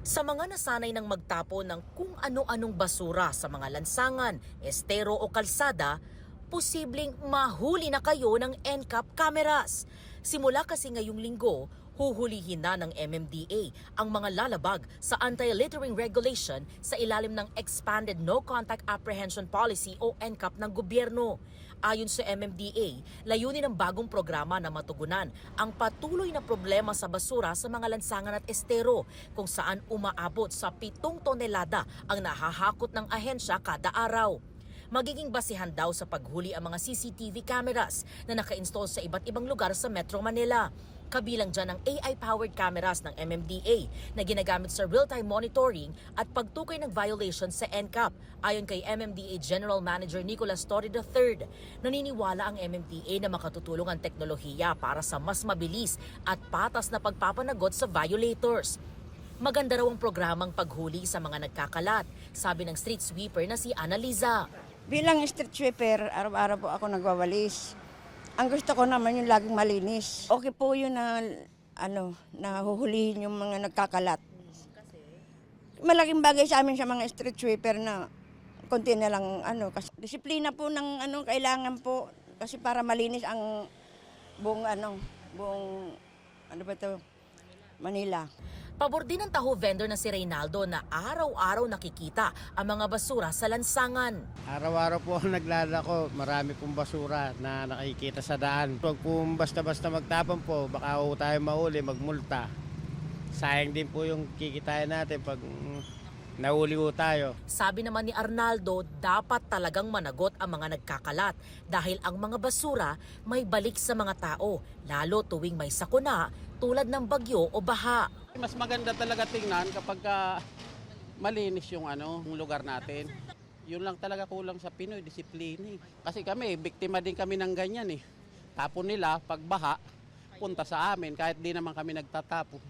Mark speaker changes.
Speaker 1: Sa mga nasanay ng magtapo ng kung ano-anong basura sa mga lansangan, estero o kalsada, posibleng mahuli na kayo ng NCAP cameras. Simula kasi ngayong linggo, huhulihin na ng MMDA ang mga lalabag sa anti-littering regulation sa ilalim ng Expanded No Contact Apprehension Policy o NCAP ng gobyerno. Ayon sa MMDA, layunin ng bagong programa na matugunan ang patuloy na problema sa basura sa mga lansangan at estero kung saan umaabot sa 7 tonelada ang nahahakot ng ahensya kada araw. Magiging basihan daw sa paghuli ang mga CCTV cameras na naka-install sa iba't ibang lugar sa Metro Manila. Kabilang dyan ang AI-powered cameras ng MMDA na ginagamit sa real-time monitoring at pagtukoy ng violations sa NCAP. Ayon kay MMDA General Manager Nicolas Torre III, naniniwala ang MMDA na makatutulong ang teknolohiya para sa mas mabilis at patas na pagpapanagot sa violators. Maganda raw ang programang paghuli sa mga nagkakalat, sabi ng street sweeper na si Annaliza.
Speaker 2: Bilang street sweeper, araw-araw po ako nagwawalis. Ang gusto ko naman yung laging malinis. Okay po yun na, nahuhulihin yung mga nagkakalat. Malaking bagay sa amin sa mga street sweeper na konti na lang, kasi disiplina po ng kailangan po. Kasi para malinis ang buong, Manila.
Speaker 1: Pabor din ng taho vendor na si Reynaldo na araw-araw nakikita ang mga basura sa lansangan.
Speaker 3: Araw-araw po ako naglalako, marami pong basura na nakikita sa daan. Huwag po basta-basta magtapon po, baka po tayo mahuli, magmulta. Sayang din po yung kikitain natin pag nahuli po tayo.
Speaker 1: Sabi naman ni Arnaldo, dapat talagang managot ang mga nagkakalat dahil ang mga basura may balik sa mga tao, lalo tuwing may sakuna tulad ng bagyo o baha.
Speaker 4: Mas maganda talaga tingnan kapag malinis yung yung lugar natin. Yun lang talaga kulang sa Pinoy, disiplina. Kasi kami, biktima din kami ng ganyan eh. Tapon nila, pag baha, punta sa amin kahit di naman kami nagtatapo.